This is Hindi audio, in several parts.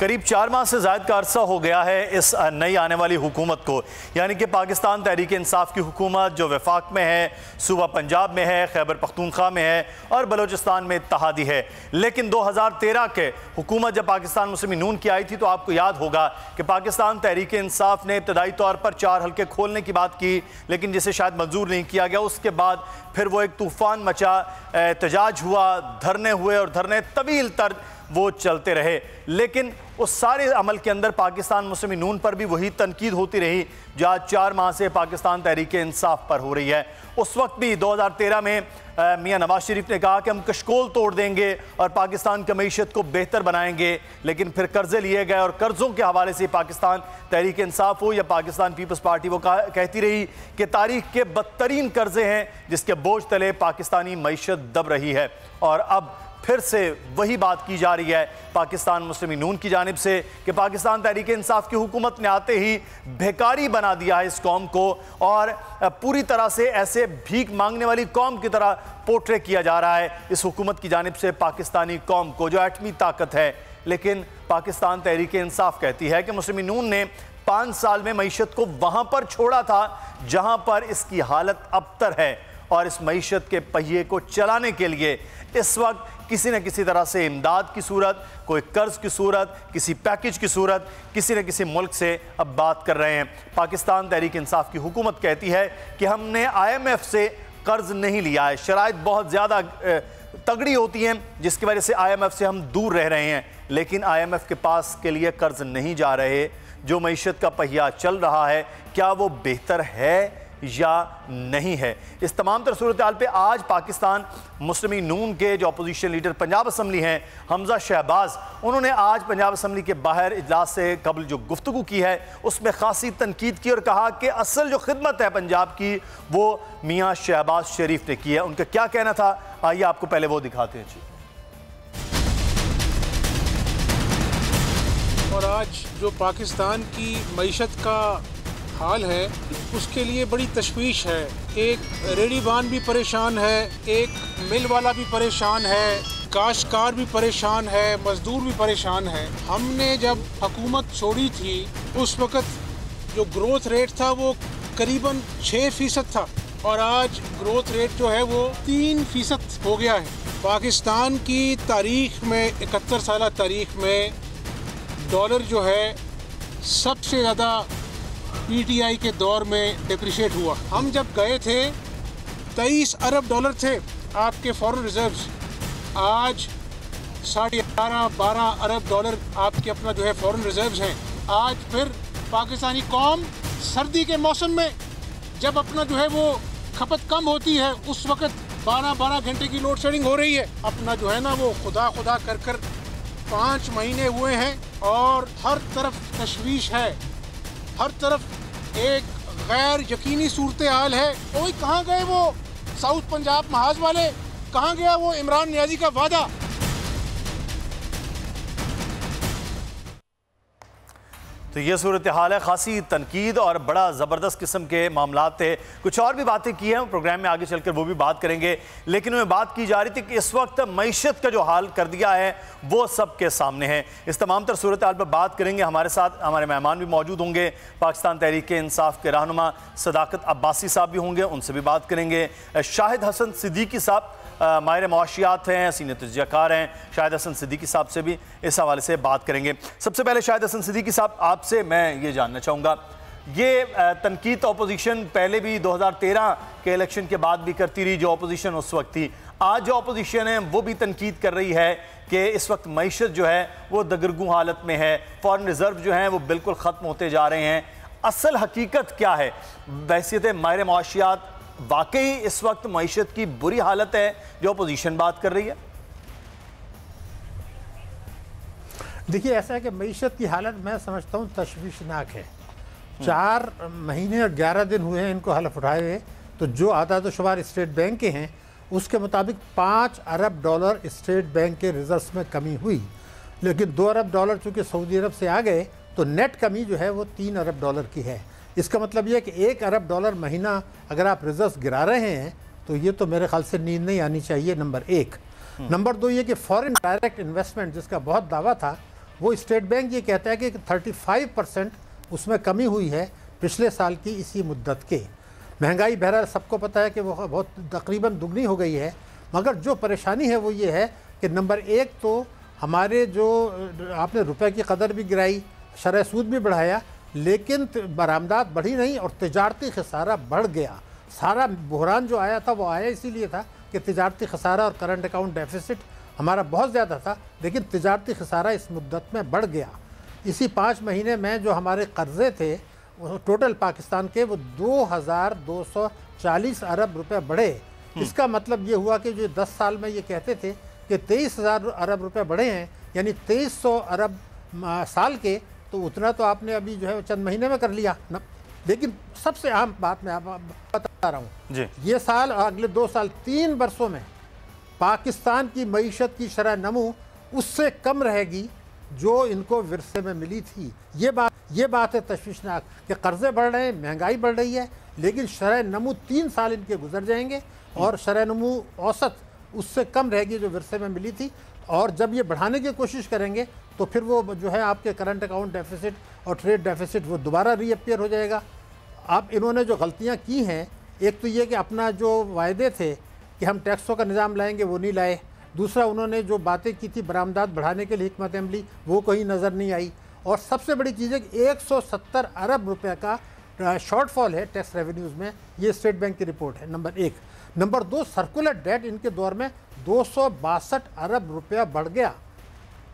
करीब 4 माह से ज़ायद का अरसा हो गया है इस नई आने वाली हुकूमत को, यानी कि पाकिस्तान तहरीक इंसाफ की हुकूमत जो वफाक में है, सूबा पंजाब में है, खैबर पख्तूनख्वा में है और बलोचिस्तान में इत्तहादी है। लेकिन 2013 के हुकूमत जब पाकिस्तान मुस्लिम नून की आई थी तो आपको याद होगा कि पाकिस्तान तहरीक इंसाफ ने इब्तदाई तौर पर 4 हल्के खोलने की बात की, लेकिन जिसे शायद मंजूर नहीं किया गया। उसके बाद फिर वो एक तूफ़ान मचा, एहतजाज हुआ, धरने हुए और धरने तवील तर वो चलते रहे। लेकिन उस सारे अमल के अंदर पाकिस्तान मुस्लिम नून पर भी वही तनकीद होती रही जो आज 4 माह से पाकिस्तान तहरीक इंसाफ पर हो रही है। उस वक्त भी 2013 में मियां नवाज शरीफ ने कहा कि हम कशकोल तोड़ देंगे और पाकिस्तान की मईशत को बेहतर बनाएंगे, लेकिन फिर कर्जे लिए गए और कर्ज़ों के हवाले से पाकिस्तान तहरीक इंसाफ हो या पाकिस्तान पीपल्स पार्टी वो कहती रही कि तारीख के बदतरीन कर्जे हैं जिसके बोझ तले पाकिस्तानी मईशत दब रही है। और अब फिर से वही बात की जा रही है पाकिस्तान मुस्लिम नून की जानिब से कि पाकिस्तान तहरीक इंसाफ की हुकूमत ने आते ही बेकारी बना दिया है इस कौम को और पूरी तरह से ऐसे भीख मांगने वाली कौम की तरह पोर्ट्रे किया जा रहा है इस हुकूमत की जानिब से पाकिस्तानी कौम को जो एटमी ताकत है। लेकिन पाकिस्तान तहरीक इंसाफ कहती है कि मुस्लिम नून ने 5 साल में मईशत को वहाँ पर छोड़ा था जहाँ पर इसकी हालत अबतर है और इस मईशत के पहिए को चलाने के लिए इस वक्त किसी न किसी तरह से इमदाद की सूरत, कोई कर्ज की सूरत, किसी पैकेज की सूरत, किसी न किसी मुल्क से अब बात कर रहे हैं। पाकिस्तान तहरीक इंसाफ की हुकूमत कहती है कि हमने IMF से कर्ज नहीं लिया है, शराइत बहुत ज़्यादा तगड़ी होती हैं जिसकी वजह से IMF से हम दूर रह रहे हैं, लेकिन IMF के पास के लिए कर्ज नहीं जा रहे। जो मईशत का पहिया चल रहा है क्या वो बेहतर है या नहीं है? इस तमाम तर सूरत हाल पे आज पाकिस्तान मुस्लिम नून के जो अपोजिशन लीडर पंजाब असम्बली हैं हमजा शहबाज, उन्होंने आज पंजाब असम्बली के बाहर इजलास से कबल जो गुफ्तगू की है उसमें खासी तनकीद की और कहा कि असल जो खिदमत है पंजाब की वो मियाँ शहबाज शरीफ ने की है। उनका क्या कहना था, आइए आपको पहले वो दिखाते हैं जी। और आज जो पाकिस्तान की मईशत का हाल है उसके लिए बड़ी तशवीश है। एक रेडीबान भी परेशान है, एक मिल वाला भी परेशान है, काश्तकार भी परेशान है, मजदूर भी परेशान है। हमने जब हुकूमत छोड़ी थी उस वक़्त जो ग्रोथ रेट था वो करीबन 6% था और आज ग्रोथ रेट जो है वो 3% हो गया है। पाकिस्तान की तारीख में 71 साल तारीख में डॉलर जो है सबसे ज़्यादा PTI के दौर में डिप्रिशिएट हुआ। हम जब गए थे 23 अरब डॉलर थे आपके फॉरेन रिजर्व्स, आज 11.5-12 अरब डॉलर आपके अपना जो है फॉरेन रिजर्व्स हैं। आज फिर पाकिस्तानी कौम सर्दी के मौसम में जब अपना जो है वो खपत कम होती है उस वक़्त 12-12 घंटे की लोड शेडिंग हो रही है। अपना जो है ना वो खुदा खुदा कर 5 महीने हुए हैं और हर तरफ तशवीश है, हर तरफ एक गैर यकीनी सूरत हाल है। कोई कहाँ गए वो साउथ पंजाब महाज वाले, कहाँ गया वो इमरान नियाजी का वादा? तो ये सूरत हाल है, खासी तनकीद और बड़ा ज़बरदस्त किस्म के मामलात थे। कुछ और भी बातें की हैं प्रोग्राम में, आगे चलकर वो भी बात करेंगे, लेकिन उनमें बात की जा रही थी कि इस वक्त मईशत का जो हाल कर दिया है वो सबके सामने है। इस तमाम तर सूरत हाल पर बात करेंगे। हमारे साथ हमारे मेहमान भी मौजूद होंगे, पाकिस्तान तहरीक इंसाफ के रहनुमा सदाकत अब्बासी साहब भी होंगे, उनसे भी बात करेंगे। शाहिद हसन सिद्दीकी साहब माहिर मुआशियात हैं, सीनियर तजज़ियाकार हैं, शाहिद हसन सिद्दीकी साहब से भी इस हवाले से बात करेंगे। सबसे पहले शाहिद हसन सिद्दीकी साहब आपसे मैं ये जानना चाहूँगा, ये तनकीद अपोजिशन पहले भी 2013 के इलेक्शन के बाद भी करती रही, जो अपोजिशन उस वक्त थी। आज जो अपोजिशन है वो भी तनकीद कर रही है कि इस वक्त मईशत जो है वो दगरगू हालत में है, फॉरेन रिजर्व जो हैं वो बिल्कुल ख़त्म होते जा रहे हैं। असल हकीकत क्या है? बहसीत माहिर मुआशियात वाकई इस वक्त मईशत की बुरी हालत है जो अपोजिशन बात कर रही है? देखिए, ऐसा है कि मईशत की हालत मैं समझता हूँ तशवीशनाक है। 4 महीने और 11 दिन हुए हैं इनको हलफ उठाए हुए। तो जो आदाद शुमार स्टेट बैंक के हैं उसके मुताबिक 5 अरब डॉलर स्टेट बैंक के रिजर्व्स में कमी हुई, लेकिन 2 अरब डॉलर चूँकि सऊदी अरब से आ गए तो नेट कमी जो है वो 3 अरब डॉलर की है। इसका मतलब यह है कि 1 अरब डॉलर महीना अगर आप रिजर्व्स गिरा रहे हैं तो ये तो मेरे ख्याल से नींद नहीं आनी चाहिए, नंबर 1। नंबर 2 ये कि फॉरेन डायरेक्ट इन्वेस्टमेंट जिसका बहुत दावा था वो स्टेट बैंक ये कहता है कि 35% उसमें कमी हुई है पिछले साल की इसी मुद्दत के। महंगाई बहरहाल सबको पता है कि वो बहुत तकरीबन दुगनी हो गई है, मगर जो परेशानी है वो ये है कि नंबर एक तो हमारे जो आपने रुपए की कदर भी गिराई, शरह सूद भी बढ़ाया, लेकिन बरामदात बढ़ी नहीं और तिजारती खसारा बढ़ गया। सारा बहरान जो आया था वो आया इसीलिए था कि तिजारती खसारा और करंट अकाउंट डेफिसिट हमारा बहुत ज़्यादा था, लेकिन तिजारती खसारा इस मुद्दत में बढ़ गया। इसी 5 महीने में जो हमारे कर्ज़े थे टोटल पाकिस्तान के वो 2240 अरब रुपए बढ़े। इसका मतलब ये हुआ कि जो 10 साल में ये कहते थे कि 23,000 अरब रुपए बढ़े हैं, यानी 2300 अरब साल के, तो उतना तो आपने अभी जो है चंद महीने में कर लिया न। लेकिन सबसे अहम बात मैं आप बता रहा हूँ, ये साल अगले 2 साल 3 वर्षों में पाकिस्तान की मईशत की शरह नमू उससे कम रहेगी जो इनको विरसे में मिली थी। ये बात है तशवीशनाक कि कर्जे बढ़ रहे हैं, महंगाई बढ़ रही है, लेकिन शरह नमू 3 साल इनके गुजर जाएंगे और शरह नमू औसत उससे कम रहेगी जो विरसे में मिली थी। और जब ये बढ़ाने की कोशिश करेंगे तो फिर वो जो है आपके करंट अकाउंट डेफिसिट और ट्रेड डेफिसिट वो दोबारा रीअपियर हो जाएगा। अब इन्होंने जो गलतियाँ की हैं, एक तो ये कि अपना जो वायदे थे कि हम टैक्सों का निज़ाम लाएंगे वो नहीं लाए। दूसरा, उन्होंने जो बातें की थी बरामदात बढ़ाने के लिए हिकमत अमली, वो कहीं नज़र नहीं आई। और सबसे बड़ी चीज़ है कि 170 अरब रुपए का शॉर्टफॉल है टैक्स रेवेन्यूज़ में। ये स्टेट बैंक की रिपोर्ट है, नंबर 1। नंबर 2, सर्कुलर डेट इनके दौर में 262 अरब रुपया बढ़ गया।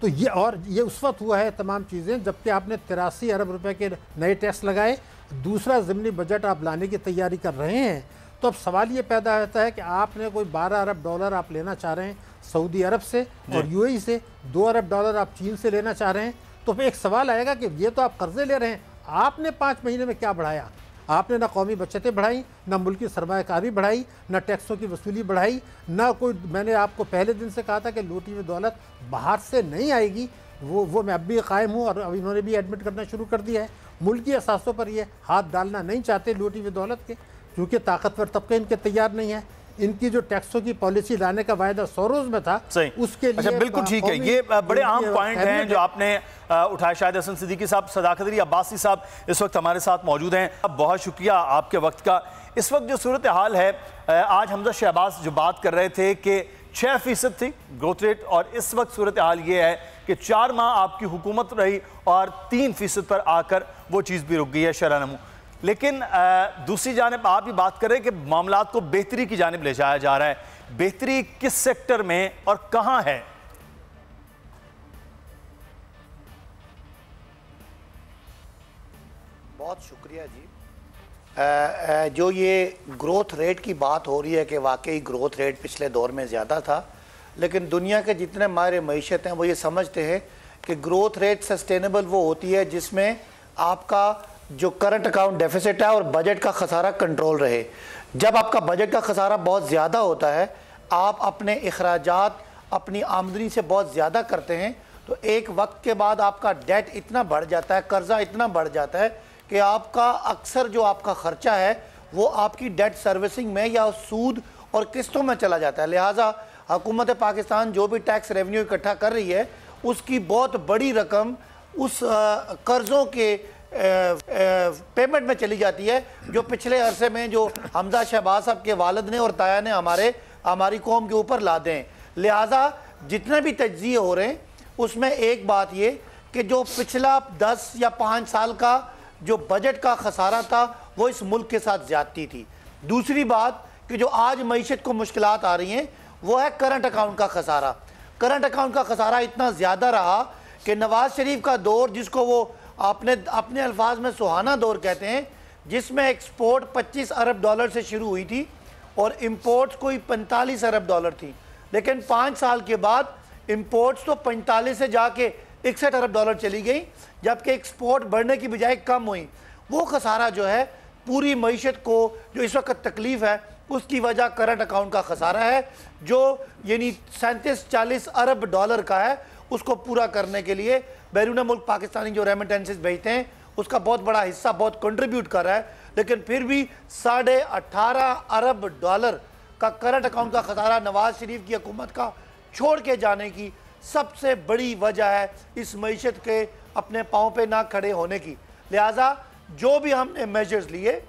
तो ये उस वक्त हुआ है तमाम चीज़ें जबकि आपने 83 अरब रुपए के नए टैक्स लगाए। दूसरा ज़िमनी बजट आप लाने की तैयारी कर रहे हैं। तो अब सवाल ये पैदा होता है कि आपने कोई 12 अरब डॉलर आप लेना चाह रहे हैं सऊदी अरब से और यूएई से, 2 अरब डॉलर आप चीन से लेना चाह रहे हैं। तो फिर एक सवाल आएगा कि ये तो आप कर्जे ले रहे हैं, आपने 5 महीने में क्या बढ़ाया? आपने ना कौमी बचतें बढ़ाई, ना मुल्की सरमायाकारी बढ़ाई, ना टैक्सों की वसूली बढ़ाई, ना कोई, मैंने आपको पहले दिन से कहा था कि लूटी हुई दौलत बाहर से नहीं आएगी, वो मैं अब भी कायम हूँ और अब इन्होंने भी एडमिट करना शुरू कर दिया है। मुल्की असासों पर ये हाथ डालना नहीं चाहते लूटी हुई दौलत के, क्योंकि ताकतवर तबके इनके तैयार नहीं है। इनकी जो टैक्सों की पॉलिसी लाने का वायदा 100 रोज में था, उसके लिए अच्छा बिल्कुल ठीक है। ये बड़े अहम पॉइंट हैं जो आपने उठाया। शाहिद हसन सिद्दीकी साहब, सदाकत अली अब्बासी साहब इस वक्त हमारे साथ मौजूद हैं। बहुत शुक्रिया आपके वक्त का। इस वक्त जो सूरत हाल है, आज हमजा शहबाज जो बात कर रहे थे कि 6% थी ग्रोथ रेट, और इस वक्त सूरत हाल ये है कि 4 माह आपकी हुकूमत रही और 3% पर आकर वो चीज़ भी रुक गई है शरह नमू। लेकिन दूसरी जानिब आप भी बात करें कि मामलात को बेहतरी की जानिब ले जाया जा रहा है। बेहतरी किस सेक्टर में और कहां है? बहुत शुक्रिया जी। जो ये ग्रोथ रेट की बात हो रही है कि वाकई ग्रोथ रेट पिछले दौर में ज़्यादा था, लेकिन दुनिया के जितने माहिर मईशत हैं वो ये समझते हैं कि ग्रोथ रेट सस्टेनेबल वो होती है जिसमें आपका जो करंट अकाउंट डेफिसिट है और बजट का खसारा कंट्रोल रहे। जब आपका बजट का खसारा बहुत ज़्यादा होता है, आप अपने अखराजात अपनी आमदनी से बहुत ज़्यादा करते हैं, तो एक वक्त के बाद आपका डेट इतना बढ़ जाता है, कर्ज़ा इतना बढ़ जाता है कि आपका अक्सर जो आपका ख़र्चा है वो आपकी डेट सर्विसिंग में या सूद और किस्तों में चला जाता है। लिहाजा हुकूमत पाकिस्तान जो भी टैक्स रेवेन्यू इकट्ठा कर रही है उसकी बहुत बड़ी रकम उस कर्ज़ों के पेमेंट में चली जाती है जो पिछले अरसे में जो हमजा शहबाज साहब के वालिद ने और ताया ने हमारी कौम के ऊपर लादे हैं। लिहाजा जितने भी तज्जिए हो रहे हैं उसमें एक बात ये कि जो पिछला 10 या 5 साल का जो बजट का खसारा था वो इस मुल्क के साथ ज्यादती थी। दूसरी बात कि जो आज मईशत को मुश्किलात आ रही हैं वो है करंट अकाउंट का खसारा। करंट अकाउंट का खसारा इतना ज़्यादा रहा कि नवाज शरीफ का दौर, जिसको वो आपने अपने अल्फाज में सुहाना दौर कहते हैं, जिसमें एक्सपोर्ट 25 अरब डॉलर से शुरू हुई थी और इंपोर्ट्स कोई 45 अरब डॉलर थी, लेकिन 5 साल के बाद इंपोर्ट्स तो 45 से जाके 61 अरब डॉलर चली गई, जबकि एक्सपोर्ट बढ़ने की बजाय कम हुई। वो खसारा जो है पूरी मईशत को जो इस वक्त तकलीफ है उसकी वजह करंट अकाउंट का खसारा है, जो यानी 37-40 अरब डॉलर का है। उसको पूरा करने के लिए बैरून मुल्क पाकिस्तानी जो रेमिटेंसेस भेजते हैं उसका बहुत बड़ा हिस्सा बहुत कंट्रीब्यूट कर रहा है, लेकिन फिर भी 18.5 अरब डॉलर का करंट अकाउंट का खसारा नवाज शरीफ की हुकूमत का छोड़ के जाने की सबसे बड़ी वजह है इस मईशत के अपने पाँव पे ना खड़े होने की। लिहाजा जो भी हमने मेजर्स लिए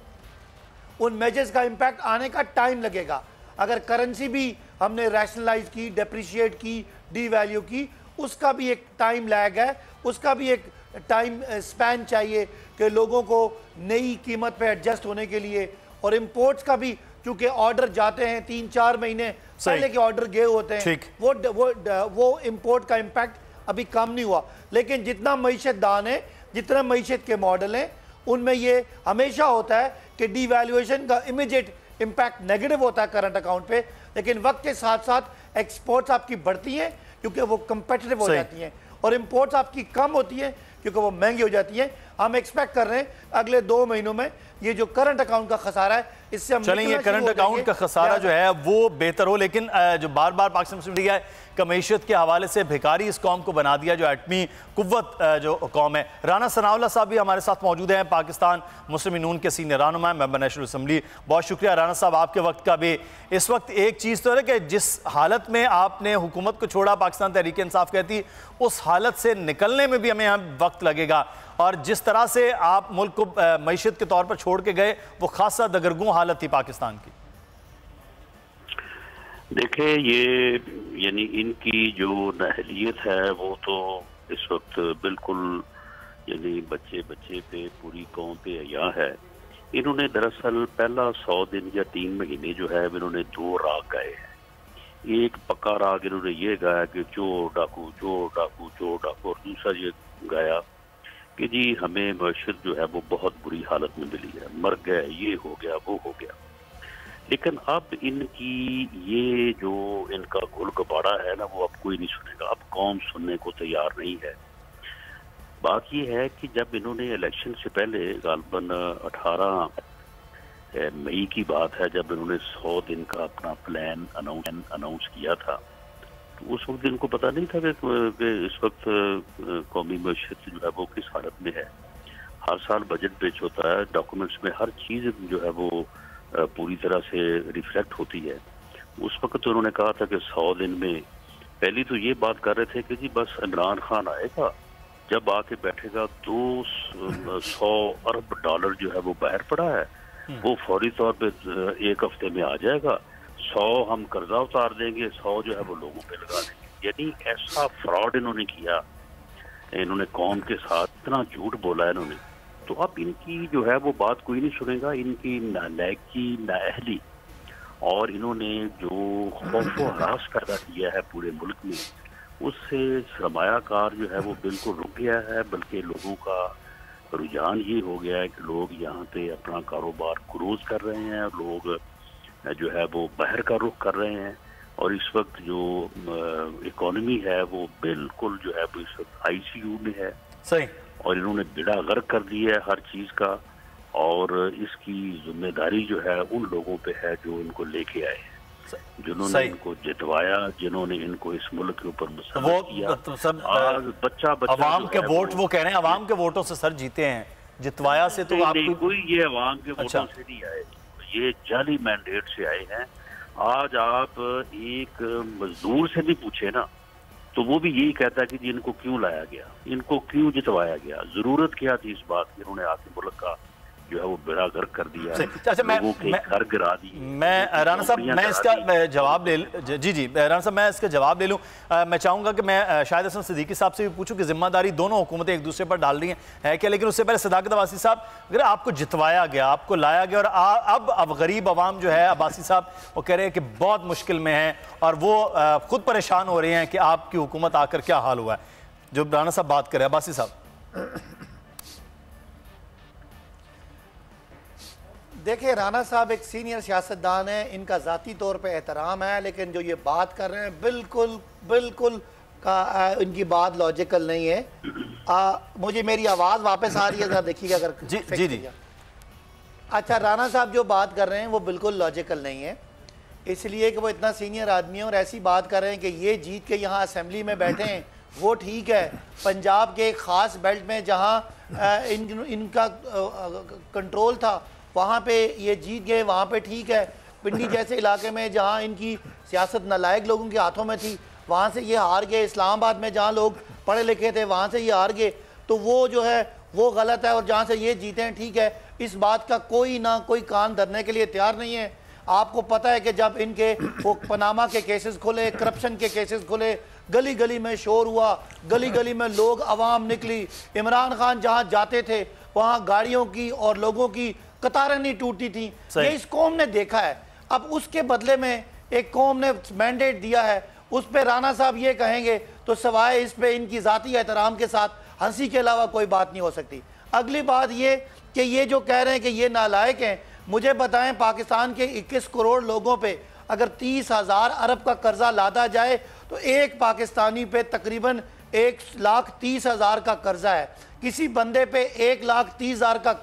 उन मेजर्स का इम्पैक्ट आने का टाइम लगेगा। अगर करेंसी भी हमने रैशनलाइज की, डेप्रिशिएट की, डीवैल्यू की, उसका भी एक टाइम लैग है, उसका भी एक टाइम स्पैन चाहिए कि लोगों को नई कीमत पे एडजस्ट होने के लिए। और इंपोर्ट्स का भी क्योंकि ऑर्डर जाते हैं 3-4 महीने पहले के ऑर्डर गए होते हैं, वो इंपोर्ट का इम्पैक्ट अभी कम नहीं हुआ। लेकिन जितना मईशत दान है, जितना मईशत के मॉडल हैं, उनमें ये हमेशा होता है कि डीवैल्यूएशन का इमीडिएट इम्पैक्ट नेगेटिव होता है करंट अकाउंट पे, लेकिन वक्त के साथ साथ एक्सपोर्ट्स आपकी बढ़ती हैं क्योंकि वो कंपेटिटिव हो जाती हैं, और इंपोर्ट्स आपकी कम होती हैं क्योंकि वो महंगी हो जाती हैं। हम एक्सपेक्ट कर रहे हैं अगले 2 महीनों में ये जो करंट अकाउंट का खसारा है, इससे हम चलेंगे करंट अकाउंट का खसारा जो है वो बेहतर हो। लेकिन जो बार बार पाकिस्तान मुस्लिम लीग है कि मईशत के हवाले से भिखारी इस कौम को बना दिया, जो एटमी कुव्वत जो कौम है। राना सनाउल्लाह साहब भी हमारे साथ मौजूद हैं, पाकिस्तान मुस्लिम नून के सीनियर रहनुमा, मेंबर नेशनल असम्बली। बहुत शुक्रिया राना साहब आपके वक्त का भी। इस वक्त एक चीज़ तो है कि जिस हालत में आपने हुकूमत को छोड़ा, पाकिस्तान तहरीक इंसाफ कहती, उस हालत से निकलने में भी हमें यहाँ वक्त लगेगा। और जिस तरह से आप मुल्क को मईशत के तौर पर छोड़ के गए, वो खासा दगरगूं हालत थी पाकिस्तान की। देखिए, ये यानी इनकी जो नाहलियत है वो तो इस वक्त बिल्कुल यानी बच्चे बच्चे पे, पूरी कौम पे अया है। इन्होंने दरअसल पहला 100 दिन या 3 महीने जो है इन्होंने 2 राग गाए हैं। एक पक्का राग इन्होंने ये गाया कि चोर डाकू चोर डाकू चोर डाकू, और दूसरा ये गाया कि जी हमें मईशत जो है वो बहुत बुरी हालत में मिली है, मर गए, ये हो गया वो हो गया। लेकिन अब इनकी ये जो इनका गुल गबाड़ा है ना, वो अब कोई नहीं सुनेगा, अब कौम सुनने को तैयार नहीं है। बात ये है कि जब इन्होंने इलेक्शन से पहले गालबन 18 मई की बात है, जब इन्होंने 100 दिन का अपना प्लान अनाउंस किया था, तो उस वक्त इनको पता नहीं था कि इस वक्त कौमी मईशत जो है वो किस हालत में है। हर साल बजट पेश होता है, डॉक्यूमेंट्स में हर चीज़ जो है वो पूरी तरह से रिफ्लेक्ट होती है। उस वक्त तो उन्होंने कहा था कि 100 दिन में, पहली तो ये बात कर रहे थे कि जी बस इमरान खान आएगा, जब आके बैठेगा 200 अरब डॉलर जो है वो बाहर पड़ा है, वो फौरी तौर पे 1 हफ्ते में आ जाएगा, 100 हम कर्जा उतार देंगे, 100 जो है वो लोगों पे लगा देंगे। यानी ऐसा फ्रॉड इन्होंने किया, इन्होंने कौम के साथ इतना झूठ बोला इन्होंने। तो अब इनकी जो है वो बात कोई नहीं सुनेगा, इनकी नालायकी, नाअहली, और इन्होंने जो खौफ व हरास पैदा किया है पूरे मुल्क में, उससे सरमायाकार जो है वो बिल्कुल रुक गया है। बल्कि लोगों का रुझान ये हो गया है कि लोग यहाँ पे अपना कारोबार क्रूज कर रहे हैं, लोग जो है वो बाहर का रुख कर रहे हैं। और इस वक्त जो इकोनॉमी है वो बिल्कुल जो है वो इस वक्त ICU में है। सही। और इन्होंने बेड़ा गर्क कर दिया है हर चीज़ का, और इसकी जिम्मेदारी जो है उन लोगों पे है जो इनको लेके आए हैं, जिन्होंने इनको जितवाया, जिन्होंने इनको इस मुल्क के ऊपर मुसल्लत किया। तो सब बच्चा अवाम के वोट, वो कह रहे हैं अवाम के वोटों से सर जीते हैं, जितवाया से तो आपको कोई ये अवाम के वोटों से नहीं आए, ये जाली मैंडेट से आए हैं। आज आप एक मजदूर से भी पूछे ना, तो वो भी यही कहता है कि जी इनको क्यों लाया गया, इनको क्यों जितवाया गया, जरूरत क्या थी इस बात की। इन्होंने आके मुल्क का जो है वो बेड़ा गर्क कर दिया, अच्छा, लोगों के घर गिरा दिए। मैं राना साहब मैं इसका जवाब ले जी राना साहब मैं इसका जवाब ले लूँ। मैं चाहूँगा कि मैं शाहिद हसन सिद्दीकी साहब से भी पूछूं कि जिम्मेदारी दोनों हुकूमतें एक दूसरे पर डाल रही हैं, है क्या। लेकिन उससे पहले सदाकत अब्बासी साहब, अगर आपको जितवाया गया, आपको लाया गया, और अब गरीब अवाम जो है, अब्बासी साहब वो कह रहे हैं कि बहुत मुश्किल में है और वो खुद परेशान हो रहे हैं कि आपकी हुकूमत आकर क्या हाल हुआ है, जो राना साहब बात करें। अब्बासी साहब देखिए, राना साहब एक सीनियर सियासतदान हैं, इनका ज़ाती तौर पे एहतराम है, लेकिन जो ये बात कर रहे हैं बिल्कुल इनकी बात लॉजिकल नहीं है। मुझे मेरी आवाज़ वापस आ रही है, ज़रा देखिएगा अगर जी। अच्छा, राना साहब जो बात कर रहे हैं वो बिल्कुल लॉजिकल नहीं है, इसलिए कि वो इतना सीनियर आदमी है और ऐसी बात कर रहे हैं कि ये जीत के यहाँ असेंबली में बैठे हैं, वो ठीक है। पंजाब के एक ख़ास बेल्ट में जहाँ इनका कंट्रोल था, वहाँ पे ये जीत गए, वहाँ पे ठीक है। पिंडी जैसे इलाके में जहाँ इनकी सियासत नालायक लोगों के हाथों में थी, वहाँ से ये हार गए, इस्लामाबाद में जहाँ लोग पढ़े लिखे थे वहाँ से ये हार गए, तो वो जो है वो गलत है, और जहाँ से ये जीते हैं ठीक है। इस बात का कोई ना कोई कान धरने के लिए तैयार नहीं है। आपको पता है कि जब इनके वो पनामा के केसेस खुले, करप्शन के केसेस खुले, गली गली में शोर हुआ, गली गली में लोग आवाम निकली, इमरान खान जहाँ जाते थे वहाँ गाड़ियों की और लोगों की कतारें नहीं टूटी थी। ये इस कौम ने देखा है। अब उसके बदले में एक कौम ने मैंडेट दिया है, उस पर राना साहब ये कहेंगे तो सवाए इस पे इनकी ज़ाती एहतराम के साथ हंसी के अलावा कोई बात नहीं हो सकती। अगली बात ये कि ये जो कह रहे हैं कि ये नालायक हैं, मुझे बताएं पाकिस्तान के 21 करोड़ लोगों पे अगर 30,000 अरब का कर्जा लादा जाए तो एक पाकिस्तानी पे तकरीबन 1,30,000 का कर्जा है। किसी बंदे पे 1,30,000 का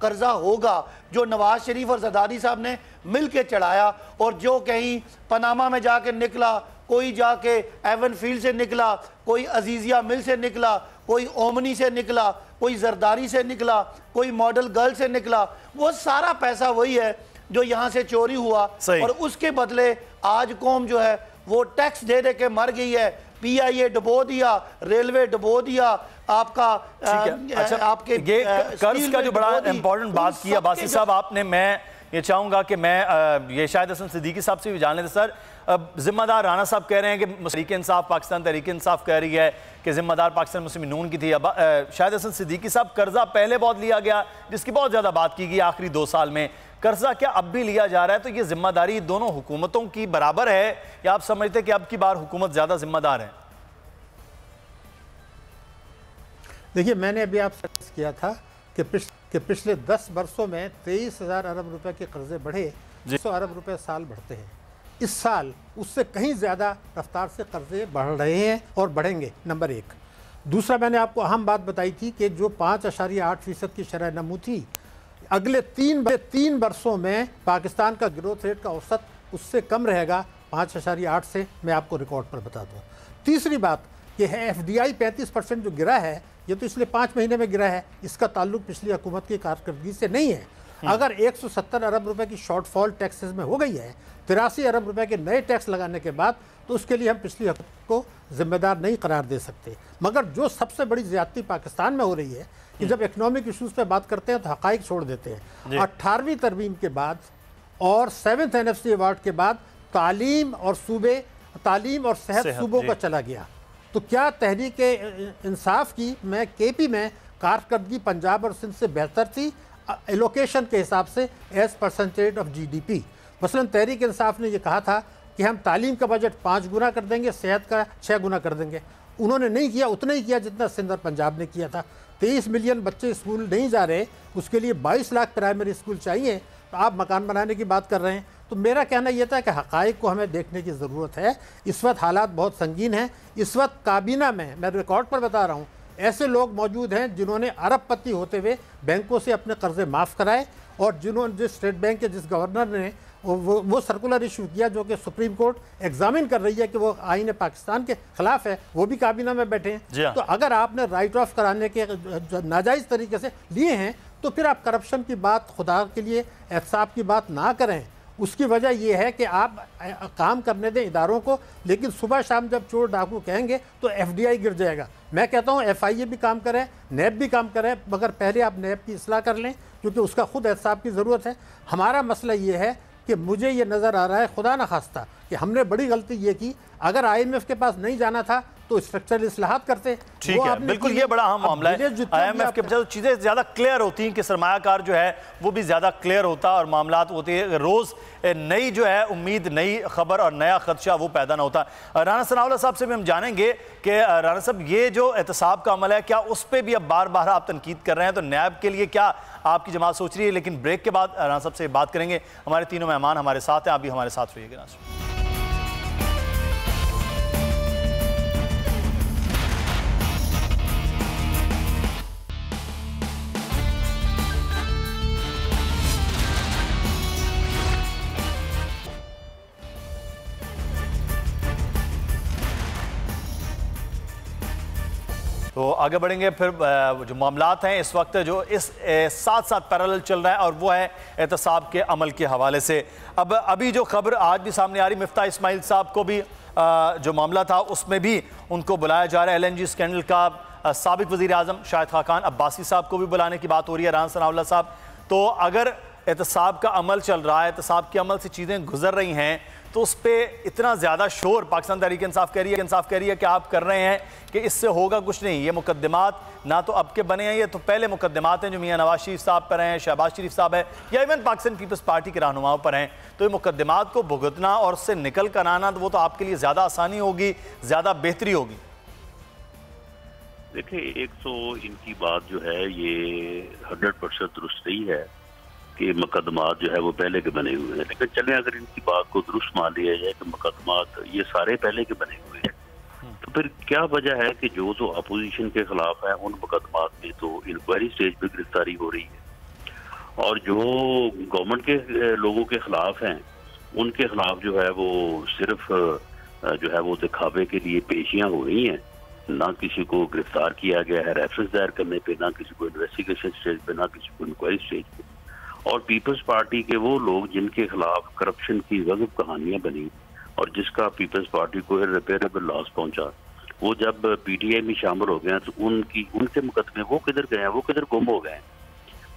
कर्जा होगा जो नवाज शरीफ और जरदारी साहब ने मिल के चढ़ाया, और जो कहीं पनामा में जाके निकला, कोई जाके एवन फील्ड से निकला, कोई अजीजिया मिल से निकला, कोई ओमनी से निकला, कोई जरदारी से निकला, कोई मॉडल गर्ल से निकला, वो सारा पैसा वही है जो यहाँ से चोरी हुआ। और उसके बदले आज कौम जो है वो टैक्स दे दे के मर गई है। PIA डुबो दिया, रेलवे डुबो दिया, आपका अच्छा, आपके ये कर्ज का जो बड़ा इंपॉर्टेंट बात की अब्बासी साहब आपने, मैं ये चाहूंगा कि मैं ये शाहिद हसन सिद्दीकी साहब से भी जान लेते। सर, जिम्मेदार राना साहब कह रहे हैं कि तहरीक इंसाफ, पाकिस्तान तहरीक इंसाफ कह रही है कि जिम्मेदार पाकिस्तान मुस्लिम नून की थी। अब शाहिद हसन सिद्दीकी साहब, कर्जा पहले बहुत लिया गया जिसकी बहुत ज़्यादा बात की गई आखिरी 2 साल में, कर्जा क्या अब भी लिया जा रहा है? तो ये जिम्मेदारी दोनों हुकूमतों की बराबर है या आप समझते कि अब की बार हुकूमत ज़्यादा जिम्मेदार है? देखिए, मैंने अभी आपसे किया था कि पिछले 10 वर्षों में 23,000 अरब रुपए के कर्जे बढ़े, 100 अरब रुपए साल बढ़ते हैं। इस साल उससे कहीं ज़्यादा रफ्तार से कर्जे बढ़ रहे हैं और बढ़ेंगे, नंबर 1। दूसरा, मैंने आपको अहम बात बताई थी कि जो 5.8% की शरह नमू थी, अगले 3 वर्षों में पाकिस्तान का ग्रोथ रेट का औसत उससे कम रहेगा 5.8 से, मैं आपको रिकॉर्ड पर बता दूँ। तीसरी बात कि FDI 35% जो गिरा है, ये तो इसलिए 5 महीने में गिरा है, इसका ताल्लुक पिछली हुकूमत की कारकर्दगी से नहीं है। अगर 170 अरब रुपए की शॉर्टफॉल टैक्सेस में हो गई है, 83 अरब रुपए के नए टैक्स लगाने के बाद, तो उसके लिए हम पिछली हुकूमत को जिम्मेदार नहीं करार दे सकते। मगर जो सबसे बड़ी ज्यादती पाकिस्तान में हो रही है कि जब इकोनॉमिक इशूज़ पे बात करते हैं तो हक़ाइक़ छोड़ देते हैं। 18वीं तरमीम के बाद और 7th NFC अवार्ड के बाद तालीम और सेहत सूबों का चला गया। तो क्या तहरीक इंसाफ की KP में कारकर्दगी पंजाब और सिंध से बेहतर थी एलोकेशन के हिसाब से एज परसेंटेज ऑफ GDP? मसलन तहरीक इंसाफ ने यह कहा था कि हम तालीम का बजट 5 गुना कर देंगे, सेहत का 6 गुना कर देंगे। उन्होंने नहीं किया, उतना ही किया जितना सिंध और पंजाब ने किया था। 23 मिलियन बच्चे स्कूल नहीं जा रहे, उसके लिए 22 लाख प्राइमरी स्कूल चाहिए, तो आप मकान बनाने की बात कर रहे हैं। तो मेरा कहना यह था कि हक़ाइक़ को हमें देखने की ज़रूरत है। इस वक्त हालात बहुत संगीन हैं। इस वक्त काबीना में, मैं रिकॉर्ड पर बता रहा हूँ, ऐसे लोग मौजूद हैं जिन्होंने अरबपति होते हुए बैंकों से अपने कर्जे माफ़ कराए, और जिस स्टेट बैंक के जिस गवर्नर ने वो सर्कुलर इशू किया जो कि सुप्रीम कोर्ट एग्जामिन कर रही है कि वो आईन पाकिस्तान के खिलाफ है, वो भी काबीना में बैठे हैं। तो अगर आपने राइट ऑफ कराने के नाजायज़ तरीके से लिए हैं, तो फिर आप करप्शन की बात, खुदा के लिए एहतसाब की बात ना करें। उसकी वजह यह है कि आप काम करने दें इदारों को, लेकिन सुबह शाम जब चोर डाकू कहेंगे तो FDI गिर जाएगा। मैं कहता हूँ FIA भी काम करे, NAB भी काम करे, मगर पहले आप NAB की इस्लाह कर लें, क्योंकि उसका खुद एहतसाब की ज़रूरत है। हमारा मसला ये है कि मुझे ये नज़र आ रहा है, खुदा न खास्ता, कि हमने बड़ी गलती ये की। अगर IMF के पास नहीं जाना था तो स्ट्रक्चरल इस्लाहात करते। ठीक है, बिल्कुल, ये बड़ा अहम मामला है। IMF के बजाय चीज़ें ज़्यादा क्लियर होती हैं कि सरमायाकार जो है वो भी ज़्यादा क्लियर होता है और मामलात होते हैं। रोज़ नई जो है उम्मीद, नई खबर और नया खदशा वो पैदा ना होता। राना सनाउल्लाह साहब से भी हम जानेंगे कि राना साहब, ये जो एहतसाब का अमल है, क्या उस पर भी अब बार बार आप तनकीद कर रहे हैं? तो नैब के लिए क्या आपकी जमात सोच रही है? लेकिन ब्रेक के बाद राना साहब से बात करेंगे। हमारे तीनों मेहमान हमारे साथ हैं, आप भी हमारे साथ रहिएगा। तो आगे बढ़ेंगे फिर जो मामलात हैं इस वक्त जो इस साथ साथ पैरेलल चल रहा है और वो है एहतसाब के अमल के हवाले से। अब अभी जो खबर आज भी सामने आ रही, मिफ्ता इस्माइल साहब को भी जो मामला था उसमें भी उनको बुलाया जा रहा है। LNG स्कैंडल का साबिक वज़ीर आज़म शाहिद खाकान अब्बासी साहब को भी बुलाने की बात हो रही है, राना सनाउल्लाह साहब। तो अगर एहतसाब का अमल चल रहा है, एहतसाब के अमल से चीज़ें गुजर रही हैं, तो उस पर इतना ज़्यादा शोर पाकिस्तान तहरीक इंसाफ कह रही है कि आप कर रहे हैं कि इससे होगा कुछ नहीं। ये मुकद्दमात ना तो अब के बने हैं, ये तो पहले मुकद्दमात हैं जो मियां नवाज शरीफ साहब पर हैं, शहबाज शरीफ साहब है या इवन पाकिस्तान पीपल्स पार्टी के रहनुमाओं पर हैं। तो ये मुकद्दमात को भुगतना और उससे निकल कर आना, तो वो तो आपके लिए ज़्यादा आसानी होगी, ज़्यादा बेहतरी होगी। देखिए, एक तो इनकी बात जो है ये 100% दुरुस्त नहीं है कि मुकदमात जो है वो पहले के बने हुए हैं, लेकिन चले अगर इनकी बात को दुरुस्त मान लिया जाए कि मुकदमात ये सारे पहले के बने हुए हैं, तो फिर क्या वजह है कि जो अपोजिशन के खिलाफ है उन मुकदमात में तो इंक्वायरी स्टेज पे गिरफ्तारी हो रही है और जो गवर्नमेंट के लोगों के खिलाफ हैं उनके खिलाफ जो है वो सिर्फ जो है वो दिखावे के लिए पेशियां हो रही हैं, ना किसी को गिरफ्तार किया गया है रेफरेंस दायर करने पे, ना किसी को इन्वेस्टिगेशन स्टेज पे, ना किसी को इंक्वायरी स्टेज पे। और पीपल्स पार्टी के वो लोग जिनके खिलाफ करप्शन की गजब कहानियां बनी और जिसका पीपल्स पार्टी को इररिपेयरेबल लॉस पहुंचा, वो जब PTI में शामिल हो गए तो उनके मुकदमे वो किधर गए हैं, वो किधर गुम हो गए।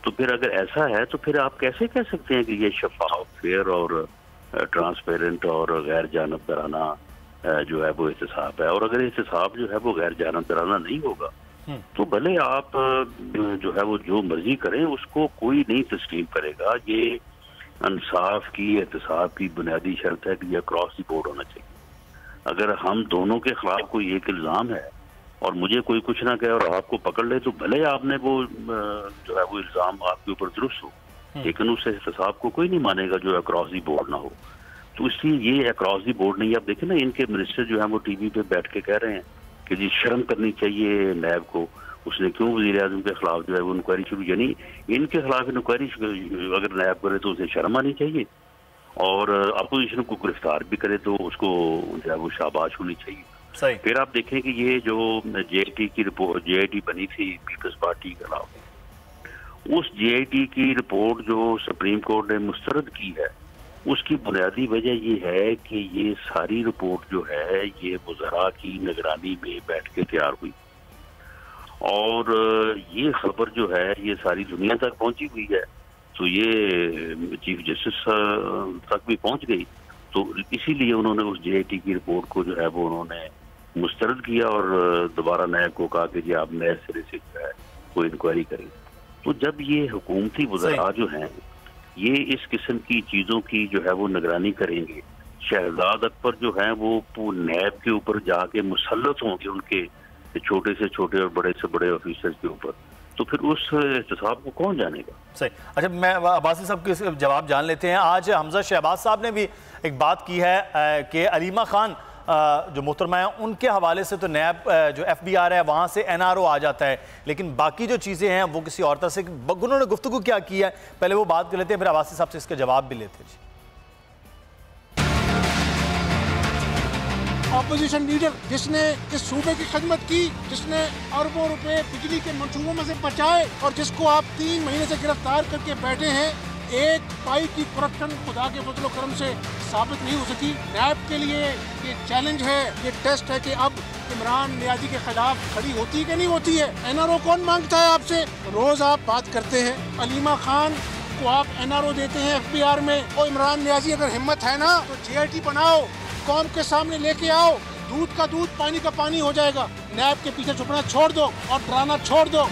तो फिर अगर ऐसा है तो फिर आप कैसे कह सकते हैं कि ये शफाफ, फेयर और ट्रांसपेरेंट और गैर जानबदाराना जो है वो एहतसाब है। और अगर एहतसाब जो है वो गैर जानबदाराना नहीं होगा तो भले आप जो है वो जो मर्जी करें, उसको कोई नहीं तस्लीम करेगा। ये इंसाफ की, एहतसाब की बुनियादी शर्त है कि ये अक्रॉस द बोर्ड होना चाहिए। अगर हम दोनों के खिलाफ कोई एक इल्ज़ाम है और मुझे कोई कुछ ना कहे और आपको पकड़ ले, तो भले आपने वो जो है वो इल्ज़ाम आपके ऊपर दुरुस्त हो, लेकिन उस एहतसाब को कोई नहीं मानेगा जो अक्रॉस द बोर्ड ना हो। तो इसलिए ये अक्रॉस दी बोर्ड नहीं। आप देखें ना, इनके मिनिस्टर जो है वो टीवी पे बैठ के कह रहे हैं कि जी शर्म करनी चाहिए नैब को, उसने क्यों वज़ीर आज़म के खिलाफ जो है वो इंक्वायरी शुरू, यानी इनके खिलाफ इंक्वायरी अगर नैब करे तो उसे शर्म आनी चाहिए और अपोजिशन को गिरफ्तार भी करे तो उसको जो है वो शाबाश होनी चाहिए। फिर आप देखें कि ये जो JIT की रिपोर्ट JIT बनी थी पीपल्स पार्टी के खिलाफ, उस JIT की रिपोर्ट जो सुप्रीम कोर्ट ने मुस्तरद की है, उसकी बुनियादी वजह ये है कि ये सारी रिपोर्ट जो है ये वज़रा की निगरानी में बैठ के तैयार हुई और ये खबर जो है ये सारी दुनिया तक पहुंची हुई है, तो ये चीफ जस्टिस तक भी पहुंच गई। तो इसीलिए उन्होंने उस JIT की रिपोर्ट को जो है वो उन्होंने मुस्तरद किया और दोबारा नैब को कहा कि जी आप नए सिरे से जो है वो इंक्वायरी करें। तो जब ये हुकूमती वज़रा जो हैं ये इस किस्म की चीज़ों की जो है वो निगरानी करेंगे, शहजाद अकबर जो हैं वो नैब के ऊपर जाके मुसल्लत होंगे उनके छोटे से छोटे और बड़े से बड़े ऑफिसर्स के ऊपर, तो फिर उस एहतसाब को कौन जानेगा। सही। अच्छा, मैं अब्बासी साहब के जवाब जान लेते हैं। आज हमजा शहबाज साहब ने भी एक बात की है कि अलीमा खान जो मोहतरमा है उनके हवाले से तो नैब जो FBR है वहाँ से NRO आ जाता है, लेकिन बाकी जो चीज़ें हैं वो किसी और तरह से, उन्होंने गुफ्तगू क्या की है पहले वो बात कर लेते हैं, फिर अब्बासी साहब से इसका जवाब भी लेते हैं। ऑपोजिशन लीडर जिसने इस सूबे की खिदमत की, जिसने अरबों रुपए बिजली के मंसूबों में से बचाए और जिसको आप 3 महीने से गिरफ्तार करके बैठे हैं, एक पाई की करप्शन खुदा के फजलो करम से साबित नहीं हो सकी। नैब के लिए ये चैलेंज है, ये टेस्ट है कि अब इमरान नियाज़ी के खिलाफ खड़ी होती है कि नहीं होती है। NRO कौन मांगता है आपसे? रोज आप बात करते हैं, अलीमा खान को आप NRO देते हैं FBR में। और इमरान नियाज़ी अगर हिम्मत है ना तो JIT बनाओ, कौम के सामने लेके आओ, दूध का दूध पानी का पानी हो जाएगा। नैब के पीछे छुपना छोड़ दो और डराना छोड़ दो।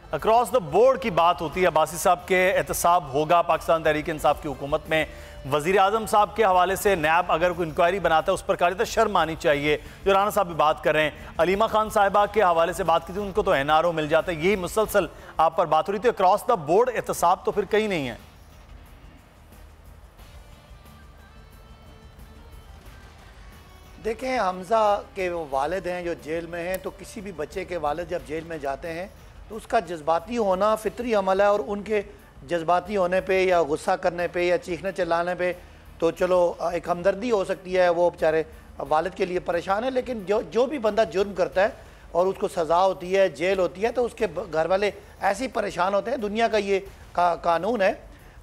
अक्रॉस द बोर्ड की बात होती है, अब्बासी साहब के एहतसाब होगा पाकिस्तान तहरीक इंसाफ की हुकूमत में। वज़ीर आज़म साहब के हवाले से नैब अगर कोई इंक्वायरी बनाता है उस पर कार्य शर्म आनी चाहिए, जो राना साहब भी बात कर रहे हैं। अलीमा खान साहिबा के हवाले से बात की थी, उनको तो NRO मिल जाता है, यही मुसलसल आप पर बात हो रही थी। अक्रॉस द बोर्ड एहतसाब तो फिर कहीं नहीं है। देखें, हमजा के वो वालिद हैं जो जेल में हैं, तो किसी भी बच्चे के वालिद जब जेल में जाते हैं तो उसका जज्बाती होना फितरी अमल है और उनके जज्बाती होने पे या गुस्सा करने पे या चीखने चिल्लाने पे तो चलो एक हमदर्दी हो सकती है, वो बेचारे वालिद के लिए परेशान है, लेकिन जो भी बंदा जुर्म करता है और उसको सज़ा होती है, जेल होती है, तो उसके घर वाले ऐसे ही परेशान होते हैं। दुनिया का ये कानून है।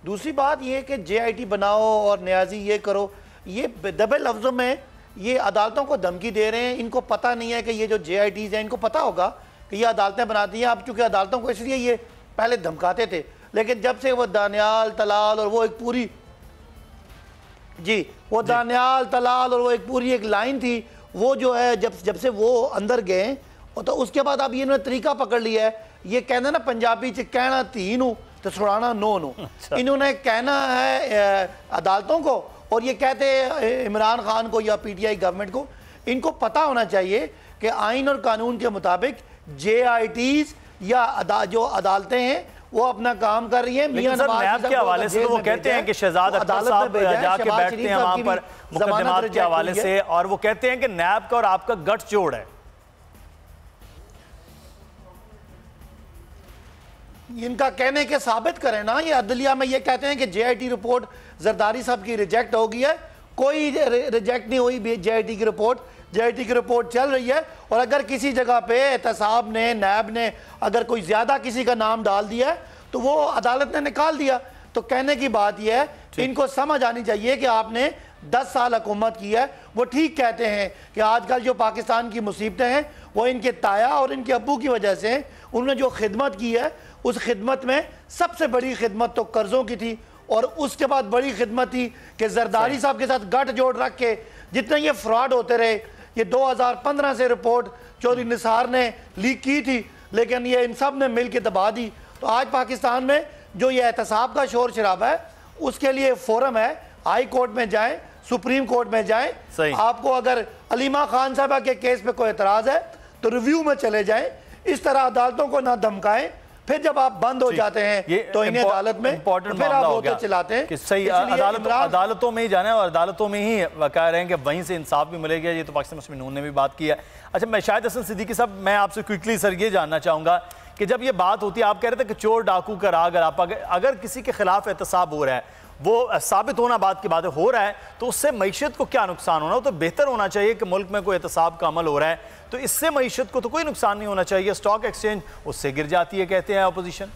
दूसरी बात ये कि JIT बनाओ और न्याजी ये करो, ये दबे लफ्ज़ों में ये अदालतों को धमकी दे रहे हैं। इनको पता नहीं है कि ये जो JITs हैं, इनको पता होगा कि ये अदालतें बनाती हैं। अब चूँकि अदालतों को इसलिए ये पहले धमकाते थे, लेकिन जब से वो दानियाल तलाल और वो एक पूरी दानियाल तलाल और वो एक पूरी एक लाइन थी, वो जो है जब से वो अंदर गए, तो उसके बाद अब इन्होंने तरीका पकड़ लिया है। ये कहना ना पंजाबी च कहना तीन हूँ तो छुड़ाना नो नू। इन्होंने कहना है अदालतों को, और ये कहते हैं इमरान खान को या PTI गवर्नमेंट को। इनको पता होना चाहिए कि आइन और कानून के मुताबिक JITs या जो अदालतें हैं वो अपना काम कर रही है। लेकिन सर नैब के हवाले से तो वो कहते हैं कि शहजाद अख्तर साहब जाके बैठते हैं वहां पर मुकदमात के हवाले से, और वो कहते हैं कि नैब का और आपका गठजोड़ है। इनका कहने के साबित करें ना। ये अदलिया में ये कहते हैं कि JIT रिपोर्ट जरदारी साहब की रिजेक्ट हो गई है। कोई रिजेक्ट नहीं हुई JIT की रिपोर्ट। JIT की रिपोर्ट चल रही है, और अगर किसी जगह पे एहतसाब ने, नैब ने अगर कोई ज़्यादा किसी का नाम डाल दिया है तो वो अदालत ने निकाल दिया। तो कहने की बात यह है, इनको समझ आनी चाहिए कि आपने 10 साल हुकूमत की है। वो ठीक कहते हैं कि आजकल जो पाकिस्तान की मुसीबतें हैं वो इनके ताया और इनके अब्बू की वजह से। उन्होंने जो खिदमत की है, उस खिदमत में सबसे बड़ी खिदमत तो कर्ज़ों की थी, और उसके बाद बड़ी खिदमत थी कि जरदारी साहब के साथ गठजोड़ रख के जितने ये फ्रॉड होते रहे। ये 2015 से रिपोर्ट चौधरी निसार ने लीक की थी, लेकिन ये इन सब ने मिल के दबा दी। तो आज पाकिस्तान में जो ये एहतसाब का शोर शराबा है, उसके लिए फोरम है। हाई कोर्ट में जाएं, सुप्रीम कोर्ट में जाएं। आपको अगर अलीमा खान साहबा के केस पे कोई एतराज़ है तो रिव्यू में चले जाएं। इस तरह अदालतों को ना धमकाएं। फिर जब आप बंद हो जाते हैं तो इन्हें अदालत में फिर आप वो तो चलाते हैं कि सही अदालतों में ही जाना है, और अदालतों में ही कह रहे हैं कि वहीं से इंसाफ भी मिलेगा। ये तो पाकिस्तान मुस्लिम यूनियन ने भी बात की है। अच्छा, मैं शाहिद हसन सिद्दीकी साहब, मैं आपसे क्विकली सर ये जानना चाहूँगा कि जब ये बात होती है, आप कह रहे थे कि चोर डाकू का राग, अगर किसी के खिलाफ एहतसाब हो रहा है, वो साबित होना बात की बात है, हो रहा है, तो उससे मईशत को क्या नुकसान होना? तो बेहतर होना चाहिए कि मुल्क में कोई एहतसाब का अमल हो रहा है तो इससे मईशत को तो कोई नुकसान नहीं होना चाहिए। स्टॉक एक्सचेंज उससे गिर जाती है, कहते हैं अपोजिशन।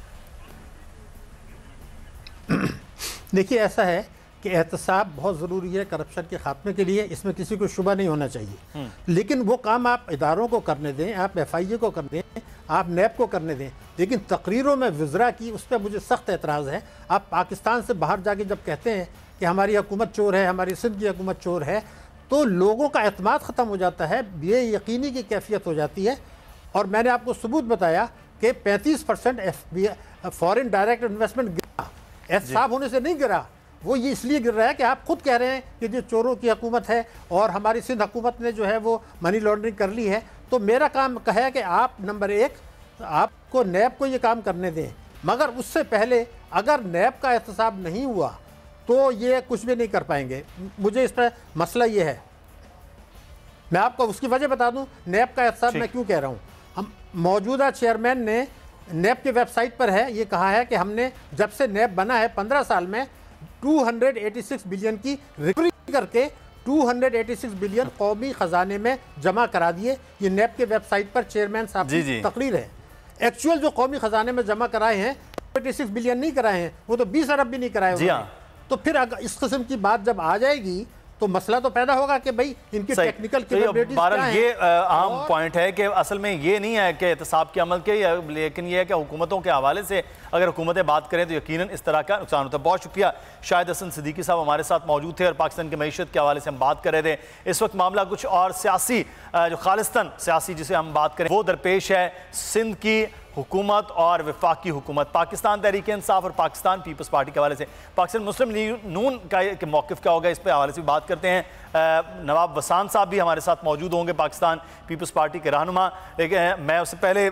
देखिए, ऐसा है कि एहतसाब बहुत ज़रूरी है करप्शन के खात्मे के लिए, इसमें किसी को शुबा नहीं होना चाहिए। लेकिन वो काम आप इदारों को करने दें, आप FIA को करने दें, आप नैब को करने दें। लेकिन तकरीरों में वज़रा की, उस पर मुझे सख्त एतराज़ है। आप पाकिस्तान से बाहर जाके जब कहते हैं कि हमारी हुकूमत चोर है, हमारी सिंध की हुकूमत चोर है, तो लोगों का एतमाद ख़त्म हो जाता है, बेयकीनी की कैफियत हो जाती है। और मैंने आपको सबूत बताया कि 35% फॉरेन डायरेक्ट इन्वेस्टमेंट गिरा, एहतसाब होने से नहीं गिरा। वो ये इसलिए गिर रहा है कि आप खुद कह रहे हैं कि जो चोरों की हुकूमत है और हमारी सिंध हुकूमत ने जो है वो मनी लॉन्ड्रिंग कर ली है। तो मेरा काम है कि आप नंबर 1 आपको नैब को ये काम करने दें, मगर उससे पहले अगर नैब का एहतसाब नहीं हुआ तो ये कुछ भी नहीं कर पाएंगे। मुझे इस पर मसला ये है, मैं आपको उसकी वजह बता दूं नैब का एहतसाब मैं क्यों कह रहा हूँ। हम मौजूदा चेयरमैन ने नैब की वेबसाइट पर है ये कहा है कि हमने जब से नैब बना है 15 साल में 286 बिलियन की रिकवरी करके 286 बिलियन कौमी खजाने में जमा करा दिए। ये नैब के वेबसाइट पर चेयरमैन साहब की तकरीर है। एक्चुअल जो कौमी खजाने में जमा कराए हैं 86 बिलियन नहीं कराए हैं, वो तो 20 अरब भी नहीं कराए। तो फिर अगर इस किस्म की बात जब आ जाएगी तो मसला तो पैदा होगा कि भाई इनकी टेक्निकल कैपेबिलिटीज क्या हैं। ये अहम पॉइंट है कि असल में ये नहीं है कि एहतसाब के अमल के, लेकिन ये है कि हुकूमतों के हवाले से अगर हुकूमतें बात करें तो यकीनन इस तरह का नुकसान होता है। बहुत शुक्रिया, शाहिद हसन सिद्दीकी साहब हमारे साथ मौजूद थे और पाकिस्तान की मईशत के हवाले से हम बात कर रहे थे। इस वक्त मामला कुछ और सियासी, जो खालिस्तान सियासी जिसे हम बात करें वो दरपेश है। सिंध की हुकूमत और वफाकी हुकूमत, पाकिस्तान तहरीक इंसाफ और पाकिस्तान पीपल्स पार्टी के हवाले से पाकिस्तान मुस्लिम लीग नून का मौक़िफ़ क्या होगा, इस पे हवाले से बात करते हैं। नवाब वसान साहब भी हमारे साथ मौजूद होंगे, पाकिस्तान पीपल्स पार्टी के रहनुमा। लेकिन मैं उससे पहले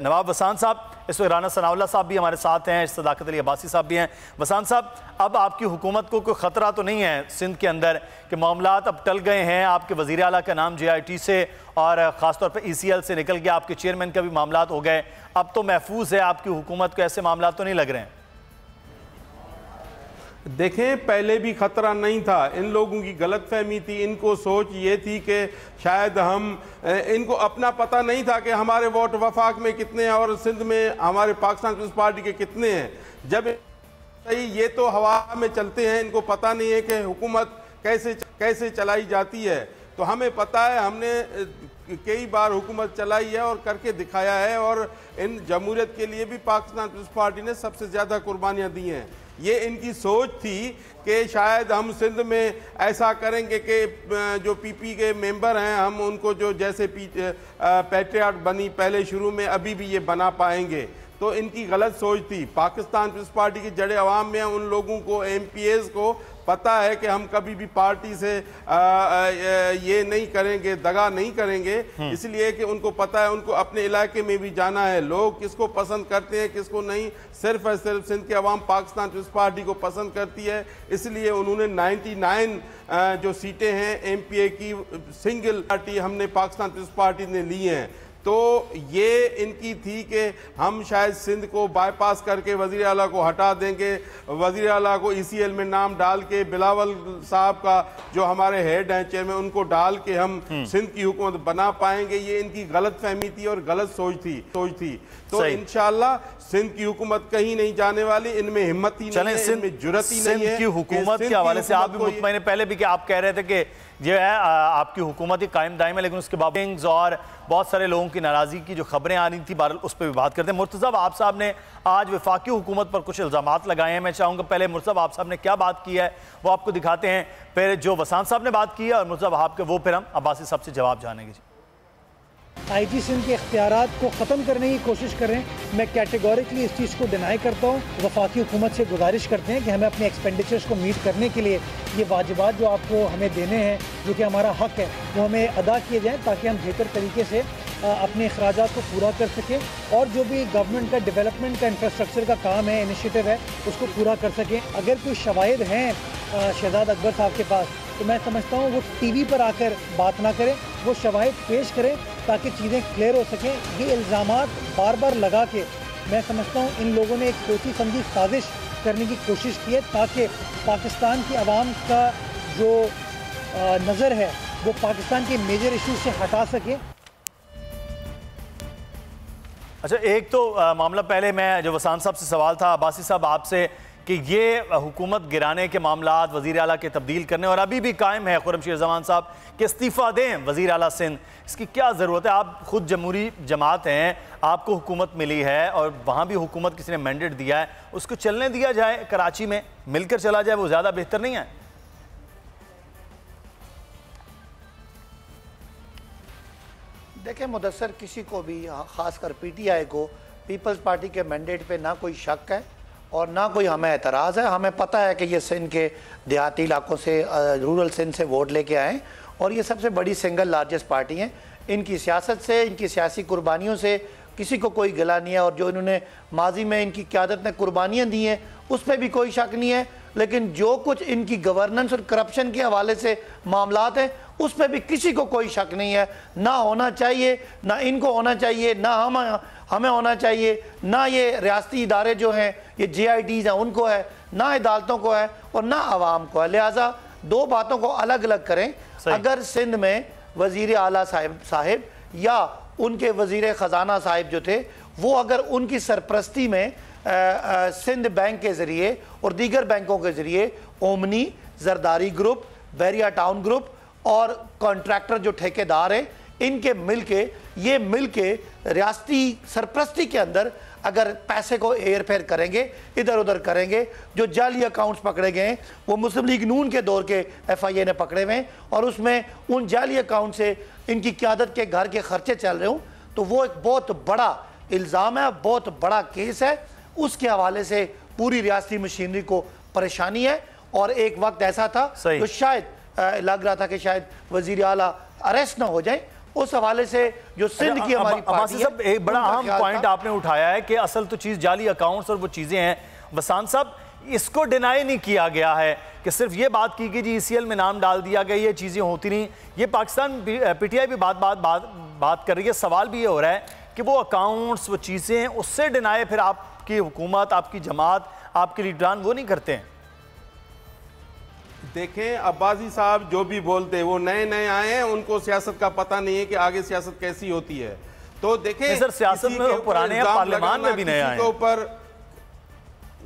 नवाब वसान साहब, इस वक्त राना सनाउल्लाह साहब भी हमारे साथ हैं, सदाकत अली अब्बासी साहब भी हैं। वसान साहब, अब आपकी हुकूमत को कोई ख़तरा तो नहीं है सिंध के अंदर कि मामलात अब टल गए हैं? आपके वज़ीर आला का नाम JIT से और ख़ासतौर पर ECL से निकल गया, आपके चेयरमैन का भी मामलात हो गए, अब तो महफूज है आपकी हुकूमत को, ऐसे मामला तो नहीं लग रहे हैं? देखें, पहले भी खतरा नहीं था, इन लोगों की गलतफहमी थी, इनको सोच ये थी कि शायद इनको अपना पता नहीं था कि हमारे वोट वफाक में कितने हैं और सिंध में हमारे पाकिस्तान पीपल्स पार्टी के कितने हैं। जब ये तो हवा में चलते हैं, इनको पता नहीं है कि हुकूमत कैसे चलाई जाती है। तो हमें पता है, हमने कई बार हुकूमत चलाई है और करके दिखाया है, और इन जमहूरियत के लिए भी पाकिस्तान पीपल्स पार्टी ने सबसे ज़्यादा कुर्बानियाँ दी हैं। ये इनकी सोच थी कि शायद हम सिंध में ऐसा करेंगे कि जो पीपी के मेंबर हैं हम उनको जो जैसे पैट्रियट बनी पहले शुरू में अभी भी ये बना पाएंगे। तो इनकी गलत सोच थी। पाकिस्तान पीपल्स पार्टी की जड़े अवाम में उन लोगों को, एमपीएस को पता है कि हम कभी भी पार्टी से ये नहीं करेंगे, दगा नहीं करेंगे, इसलिए कि उनको पता है उनको अपने इलाके में भी जाना है, लोग किसको पसंद करते हैं किसको नहीं, सिर्फ और सिर्फ सिंध के अवाम पाकिस्तान पीपल्स पार्टी को पसंद करती है। इसलिए उन्होंने 99 जो सीटें हैं एमपीए की सिंगल पार्टी हमने पाकिस्तान पीपल्स पार्टी ने ली हैं। तो ये इनकी थी कि हम शायद सिंध को बाईपास करके वज़ीर आला को हटा देंगे, वज़ीर आला को ईसीएल में नाम डाल के बिलावल साहब का जो हमारे हेड हैं चेयरमैन उनको डाल के हम सिंध की हुकूमत बना पाएंगे। ये इनकी गलत फहमी थी और गलत सोच थी। तो इंशाअल्लाह सिंध की हुकूमत कहीं नहीं जाने वाली, इनमें हिम्मत ही नहीं है, इनमें जुर्रत ही नहीं है। सिंध की हुकूमत के हवाले से आप भी मुतमईन पहले भी कि आप कह रहे थे कि जो है आपकी हुकूमत ही कायम दायम है, लेकिन उसके बावजूद और बहुत सारे लोगों की नाराज़गी की जो खबरें आ रही थी, बहरहाल उस पर भी बात करते हैं। मुर्तज़ा आप साहब ने आज वफाकी हुकूमत पर कुछ इल्ज़ामात लगाए हैं। मैं चाहूँगा पहले मुर्तज़ा आप साहब ने क्या बात की है वो आपको दिखाते हैं, फिर जो वसांत साहब ने बात की है और मुर्तज़ा आप के वो फिर हम अब्बासी साहब से जवाब जानेंगे। आईजी सिंध के इख्तियारात को ख़त्म करने की कोशिश कर रहे हैं। मैं कैटेगोरिकली इस चीज़ को डिनाई करता हूँ। वफाकी हुकूमत से गुजारिश करते हैं कि हमें अपने एक्सपेंडिचर्स को मीट करने के लिए ये वाजिबात जो आपको हमें देने हैं, जो कि हमारा हक़ है, वो हमें अदा किए जाएँ ताकि हम बेहतर तरीके से अपने अखराजात को पूरा कर सकें और जो भी गवर्नमेंट का डेवलपमेंट का इंफ्रास्ट्रक्चर का काम है, इनिशिएटिव है, उसको पूरा कर सकें। अगर कोई शवाहिद हैं शहजाद अकबर साहब के पास, तो मैं समझता हूँ वो टीवी पर आकर बात ना करें, वो शवाहिद पेश करें ताकि चीज़ें क्लियर हो सकें। ये इल्ज़ामात बार बार लगा के मैं समझता हूँ इन लोगों ने एक सोची समझी साजिश करने की कोशिश की है ताकि पाकिस्तान की आवाम का जो नज़र है वो पाकिस्तान के मेजर इशूज़ से हटा सके। अच्छा, एक तो मामला पहले मैं जो वसांत साहब से सवाल था अब्बासी साहब आपसे कि ये हुकूमत गिराने के मामलात वज़ीर आला के तब्दील करने और अभी भी कायम है खुर्रमशीर ज़मान साहब कि इस्तीफ़ा दें वज़ीर आला सिंध, इसकी क्या ज़रूरत है? आप खुद जमहूरी जमात हैं, आपको हुकूमत मिली है और वहाँ भी हुकूमत किसी ने मैंडेट दिया है, उसको चलने दिया जाए, कराची में मिलकर चला जाए, वो ज़्यादा बेहतर नहीं है? देखें मुदस्सर, किसी को भी ख़ासकर पीटीआई को पीपल्स पार्टी के मैंडेट पे ना कोई शक है और ना कोई हमें एतराज़ है। हमें पता है कि ये सिंध के देहाती इलाकों से, रूरल सिंध से वोट लेके आए और ये सबसे बड़ी सिंगल लार्जेस्ट पार्टी हैं। इनकी सियासत से, इनकी सियासी कुर्बानियों से किसी को कोई गिला नहीं है और जो इन्होंने माजी में इनकी क़यादत ने कुर्बानियाँ दी हैं उस पर भी कोई शक नहीं है। लेकिन जो कुछ इनकी गवर्नेंस और करप्शन के हवाले से मामलात हैं उस पर भी किसी को कोई शक नहीं है। ना होना चाहिए, ना इनको होना चाहिए, ना हमें होना चाहिए, ना ये रियासती इदारे जो हैं ये JIDs हैं उनको है, ना अदालतों को है और ना आवाम को है। लिहाजा दो बातों को अलग अलग करें। अगर सिंध में वज़ीर आला साहिब या उनके वज़ीर ख़जाना साहिब जो थे वो अगर उनकी सरपरस्ती में सिंध बैंक के ज़रिए और दीगर बैंकों के ज़रिए Omni, Zardari group, Bahria Town group और कॉन्ट्रैक्टर जो ठेकेदार हैं इनके मिलके रियासती सरपरस्ती के अंदर अगर पैसे को हेर फेर करेंगे, इधर उधर करेंगे, जो जाली अकाउंट्स पकड़े गए वो मुस्लिम लीग नून के दौर के FIA ने पकड़े हुए और उसमें उन जाली अकाउंट से इनकी क़यादत के घर के खर्चे चल रहे हों, तो वो एक बहुत बड़ा इल्ज़ाम है, बहुत बड़ा केस है। उसके हवाले से पूरी रियासती मशीनरी को परेशानी है और एक वक्त ऐसा था तो शायद लग रहा था कि शायद वज़ीर आला अरेस्ट ना हो जाए। उस हवाले से जो सिंध की हमारी पार्टी है, एक बड़ा अहम पॉइंट आपने उठाया है कि असल तो चीज़ जाली अकाउंट्स और वो चीज़ें हैं। वसांत साहब, इसको डिनाई नहीं किया गया है कि सिर्फ ये बात की कि जी ECL में नाम डाल दिया गया, ये चीज़ें होती नहीं। ये पाकिस्तान PTI भी बात कर रही है। सवाल भी ये हो रहा है कि वो अकाउंट्स, वो चीज़ें हैं, उससे डिनाई फिर आपकी हुकूमत, आपकी जमात, आपके लीडरान वो नहीं करते हैं। देखें, अब्बासी साहब जो भी बोलते हैं वो नए नए आए हैं, उनको सियासत का पता नहीं है कि आगे सियासत कैसी होती है। तो देखें सर, सियासत में पुराने पार्लियामान में भी नए आए हैं। ऊपर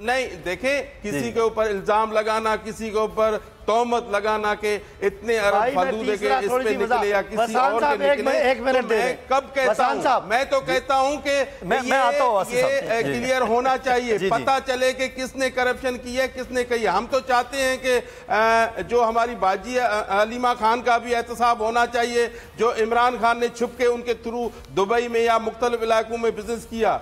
नहीं, देखें, किसी के ऊपर इल्जाम लगाना, किसी के ऊपर तोहमत लगाना के इतने अरब फलूदे के इस पे निकले या किसी और के निकले, एक मिनट तो मैं कब कहता हूं, मैं तो कहता हूं कि ये क्लियर होना चाहिए, पता चले कि किसने करप्शन की है, किसने की है। हम तो चाहते हैं कि जो हमारी बाजी हलीमा खान का भी एहतसाब होना चाहिए, जो इमरान खान ने छुप के उनके थ्रू दुबई में या मुख्तलिफ इलाकों में बिजनेस किया,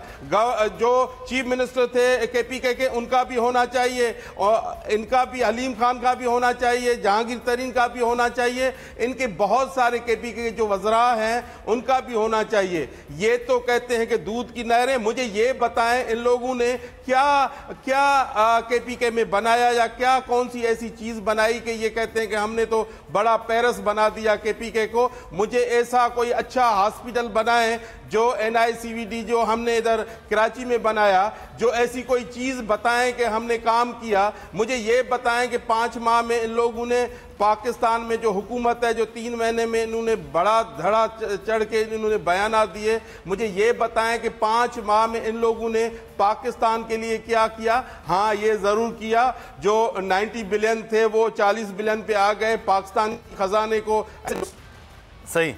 जो चीफ मिनिस्टर थे KPK के, उनका भी होना चाहिए, और इनका भी, हलीम खान का भी होना चाहिए, जहांगीर तरीन का भी होना चाहिए, इनके बहुत सारे KPK के जो वज़रा हैं उनका भी होना चाहिए। ये तो कहते हैं कि दूध की नहरें, मुझे ये बताएं इन लोगों ने क्या क्या KPK में बनाया, या क्या कौन सी ऐसी चीज बनाई कि ये कहते हैं कि हमने तो बड़ा पेरिस बना दिया KPK को। मुझे ऐसा कोई अच्छा हॉस्पिटल बनाएं जो NICVD जो हमने इधर कराची में बनाया, जो ऐसी कोई चीज बताएं कि हमने काम किया। मुझे ये बताएं कि 5 माह में इन लोगों ने पाकिस्तान में जो हुकूमत है, जो 3 महीने में इन्होंने बड़ा धड़ा चढ़ के इन्होंने बयानात दिए, मुझे ये बताएं कि 5 माह में इन लोगों ने पाकिस्तान के लिए क्या किया। हाँ, ये ज़रूर किया, जो 90 बिलियन थे वो 40 बिलियन पे आ गए, पाकिस्तान खजाने को सही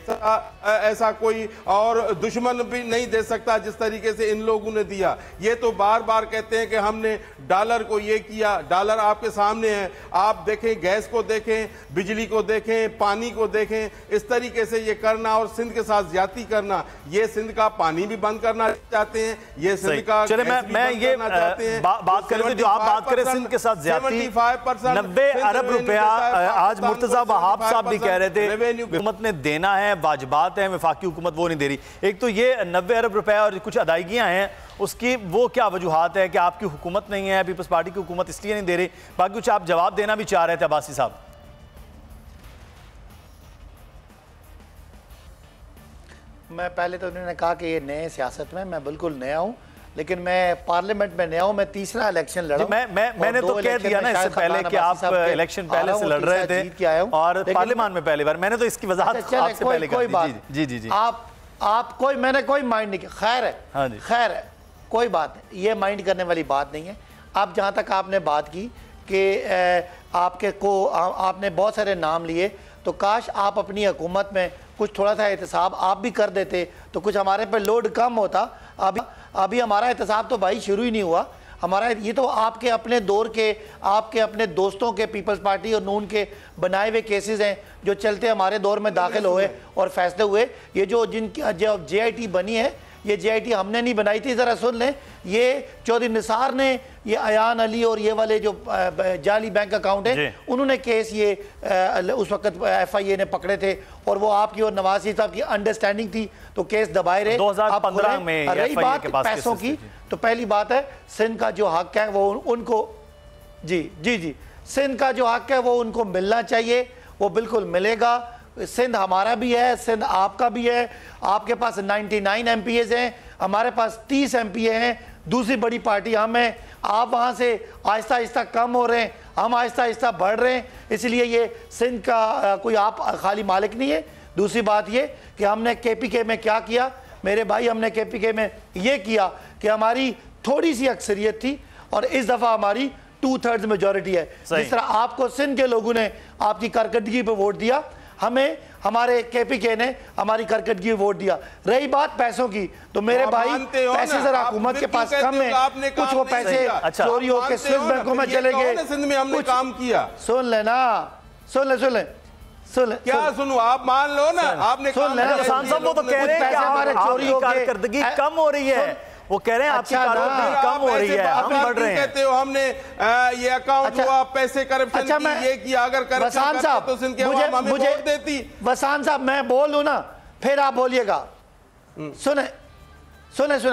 ऐसा कोई और दुश्मन भी नहीं दे सकता जिस तरीके से इन लोगों ने दिया। ये तो बार बार कहते हैं कि हमने डॉलर को ये किया, डॉलर आपके सामने है, आप देखें, गैस को देखें, बिजली को देखें, पानी को देखें, इस तरीके से ये करना और सिंध के साथ ज्यादती करना। ये सिंध का पानी भी बंद करना चाहते हैं, ये सिंध का चले मैं ये बात करें तो जो आप बात करें सिंध के साथ ज्यादती, 90 अरब रुपया आज मुर्तजा वहाब साहब भी कह रहे थे हुकूमत ने देना है, वाजिबात है, वफाकी हुकूमत वो नहीं दे रही। एक तो ये 90 अरब रुपया और कुछ अदायगियां हैं, उसकी वो क्या वजूहात है कि आपकी हुकूमत नहीं है, पीपल्स पार्टी की हुकूमत इसलिए नहीं दे रही? बाकी कुछ आप जवाब देना भी चाह रहे थे अब्बासी साहब। मैं पहले तो उन्होंने कहा कि ये नए सियासत में मैं बिल्कुल नया हूँ, लेकिन मैं पार्लियामेंट में नया हूँ, मैं तीसरा इलेक्शन लड़ा। मैंने तो कह दिया ना इससे पहले कि आप इलेक्शन पहले से लड़ रहे थे और पार्लियामेंट में पहली बार। मैंने तो इसकी वजाहत आपसे पहले कर दी। जी आप कोई, मैंने कोई माइंड नहीं किया। खैर है, खैर है, कोई बात नहीं, ये माइंड करने वाली बात नहीं है। अब जहाँ तक आपने बात की कि आपने बहुत सारे नाम लिए, तो काश आप अपनी हुकूमत में कुछ थोड़ा सा एहतसाब आप भी कर देते तो कुछ हमारे पे लोड कम होता। अभी हमारा एहतसाब तो भाई शुरू ही नहीं हुआ। हमारा ये तो आपके अपने दौर के, आपके अपने दोस्तों के, पीपल्स पार्टी और नून के बनाए हुए केसेस हैं जो चलते हमारे दौर में दाखिल हुए और फैसले हुए। ये जो JIT बनी है, ये JIT हमने नहीं बनाई थी, ज़रा सुन लें। ये चौधरी निसार ने, ये अयान अली और ये वाले जो जाली बैंक अकाउंट है, उन्होंने केस ये उस वक्त FIA ने पकड़े थे और वो आपकी और नवाज शरीफ साहब की अंडरस्टैंडिंग थी तो केस दबाए रहे। 2015 में रही बात पैसों की, तो पहली बात है सिंध का जो हक है वो उनको, जी सिंध का जो हक है वो उनको मिलना चाहिए, वो बिल्कुल मिलेगा। सिंध हमारा भी है, सिंध आपका भी है। आपके पास 99 MPAs हैं, हमारे पास 30 MPA हैं। दूसरी बड़ी पार्टी हम हैं। आप वहाँ से आहिस्ता आहिस्ता कम हो रहे हैं, हम आहिस्ता आहिस्ता बढ़ रहे हैं, इसलिए ये सिंध का कोई आप खाली मालिक नहीं है। दूसरी बात ये कि हमने KPK में क्या किया मेरे भाई, हमने KPK में ये किया कि हमारी थोड़ी सी अक्सरियत थी और इस दफ़ा हमारी 2/3 मेजॉरिटी है। जिस तरह आपको सिंध के लोगों ने आपकी कारकर्दगी पर वोट दिया, हमें हमारे KPK ने हमारी कारकर्दगी वोट दिया। रही बात पैसों की, तो मेरे भाई पैसे जरा हुकूमत के पास कम है, कुछ वो पैसे चोरी होकर स्विस बैंकों में चले गए, सिंध में हमने काम किया। सुन लेना, सुन ले क्या सुनूं, आप मान लो ना, आपने सुन लेना। वो तो कह रहे हैं कि हमारे चोरी होकर कारकर्दगी कम हो रही है, वो कह रहे हैं आपकी कारकर्दगी कम हो रही है, हम बढ़ रहे हैं। कहते हो हमने ये अकाउंट हुआ, पैसे करप्शन की, ये किया। अगर करप्शन साहब तो सिंध के अवाम हमें वोट देती। वसान साहब मैं बोल लूं ना, फिर आप बोलिएगा। सुने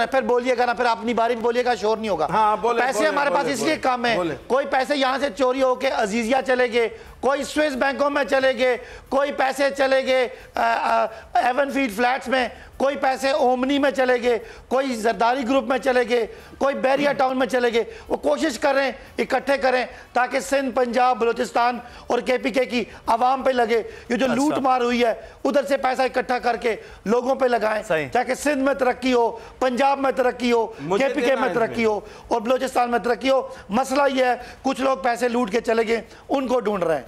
फिर बोलिएगा ना, फिर अपनी बारी में बोलिएगा, शोर नहीं होगा। हाँ, बोले, पैसे हमारे पास इसलिए कम है, कोई पैसे यहाँ से चोरी होके अजीजिया चले गए, कोई स्विस बैंकों में चले गए, कोई पैसे चले गए एवनफील्ड फ्लैट्स में, कोई पैसे ओमनी में चले गए, कोई जरदारी ग्रुप में चले गए, कोई बैरिया टाउन में चले गए। वो कोशिश कर रहे हैं इकट्ठे करें ताकि सिंध, पंजाब, बलूचिस्तान और केपीके की आवाम पे लगे। ये जो लूट मार हुई है उधर से पैसा इकट्ठा करके लोगों पे लगाएं ताकि सिंध में तरक्की हो, पंजाब में तरक्की हो, केपीके में तरक्की हो और बलूचिस्तान में तरक्की हो। मसला ये है कुछ लोग पैसे लूट के चले गए, उनको ढूंढ रहे हैं।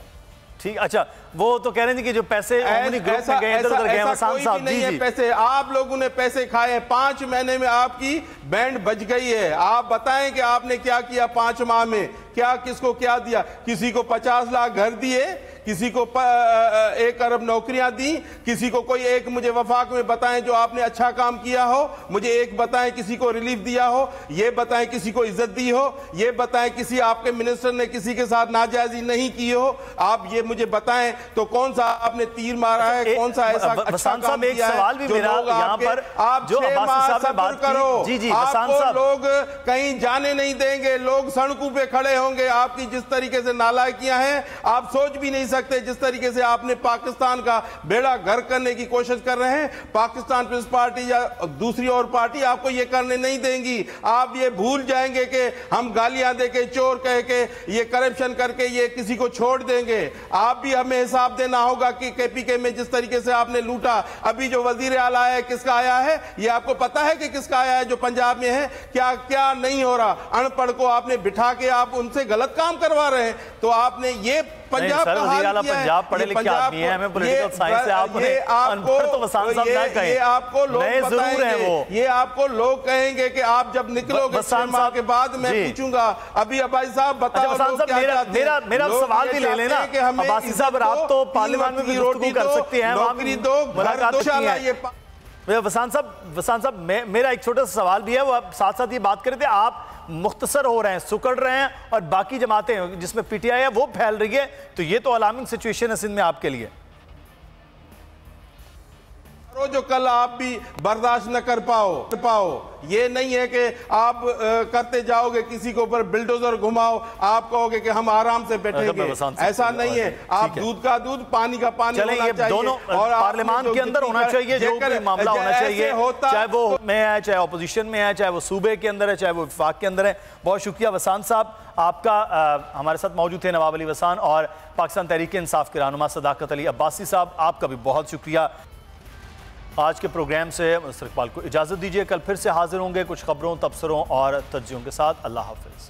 ठीक, अच्छा, वो तो कह रहे थे कि जो पैसे ग्रुप में गए इधर-उधर गए, वसाम साहब नहीं है पैसे, आप लोगों ने पैसे खाए। 5 महीने में आपकी बैंड बज गई है। आप बताएं कि आपने क्या किया 5 माह में, क्या किसको क्या दिया। किसी को 50 लाख घर दिए, किसी को 1 अरब नौकरियां दी, किसी को कोई एक मुझे वफाक में बताएं जो आपने अच्छा काम किया हो, मुझे एक बताएं किसी को रिलीफ दिया हो, ये बताएं किसी को इज्जत दी हो, ये बताएं किसी आपके मिनिस्टर ने किसी के साथ नाजायजी नहीं की हो, आप ये मुझे बताएं। तो कौन सा आपने तीर मारा है, कौन सा ऐसा अच्छा काम किया है। सवाल भी मेरा यहाँ पर, आप जो 6 माह सब्र करो, जी आपको लोग कहीं जाने नहीं देंगे, लोग सड़कों पे खड़े होंगे। आपकी जिस तरीके से नालायकियां हैं आप सोच भी नहीं सकते। जिस तरीके से आपने पाकिस्तान का बेड़ा गर्क करने की कोशिश कर रहे हैं, पाकिस्तान पीपल्स पार्टी या दूसरी और पार्टी आपको ये करने नहीं देंगी। आप ये भूल जाएंगे कि हम गालियां देके, चोर कह के, ये करप्शन करके ये किसी को छोड़ देंगे। आप भी हमें हिसाब देना होगा कि केपीके में जिस तरीके से आपने लूटा। अभी जो वजीर आला है किसका आया है, ये आपको पता है कि किसका आया है जो पंजाब में है। क्या क्या नहीं हो रहा, अनपढ़ को आपने बिठा के आप उनसे गलत काम करवा रहे हैं। तो आपने ये पंजाब का हाल किया है। पंजाब पढ़े लिखे आदमी है, हमें पॉलिटिकल साइंस से आप आपको तो वसान साहब ना कहें, ये आपको लोग जरूर हैं वो, ये आपको लोग कहेंगे कि आप जब निकलोगे 6 माह के बाद मैं पूछूंगा। अभी अब्बासी साहब बताओ मेरा सवाल भी ले लेना। अब्बासी साहब आप तो पार्लियामेंट में भी गुफ्तगू कर सकते हैं, नौकरी दो, वसान साहब मेरा एक छोटा सा सवाल भी है। वो आप साथ साथ ये बात कर रहे थे, आप मुख्तसर हो रहे हैं, सुकड़ रहे हैं और बाकी जमातें जिसमें पीटीआई है वो फैल रही है, तो ये तो अलार्मिंग सिचुएशन है सिंध में आपके लिए। जो कल आप भी बर्दाश्त न कर पाओ ये नहीं है कि आप करते जाओगे, किसी के ऊपर बिल्डोजर घुमाओ, आप कहोगे कि हम आराम से बैठेंगे, ऐसा नहीं है। आप दूध का दूध, पानी का पानी होना चाहिए। दोनों और पार्लियामान के अंदर होना चाहिए, जो भी मामला होना चाहिए, चाहे वो में है, चाहे अपोजिशन में है, चाहे वो सूबे के अंदर है, चाहे वो विफाक के अंदर है। बहुत शुक्रिया वसान साहब, आपका हमारे साथ मौजूद थे नवाब अली वसान और पाकिस्तान तहरीक इंसाफ के रहनुमा सदाकत अली अब्बासी साहब, आपका भी बहुत शुक्रिया। आज के प्रोग्राम से इकबाल को इजाज़त दीजिए, कल फिर से हाजिर होंगे कुछ खबरों, तबसरों और तज्जियों के साथ। अल्लाह हाफिज़।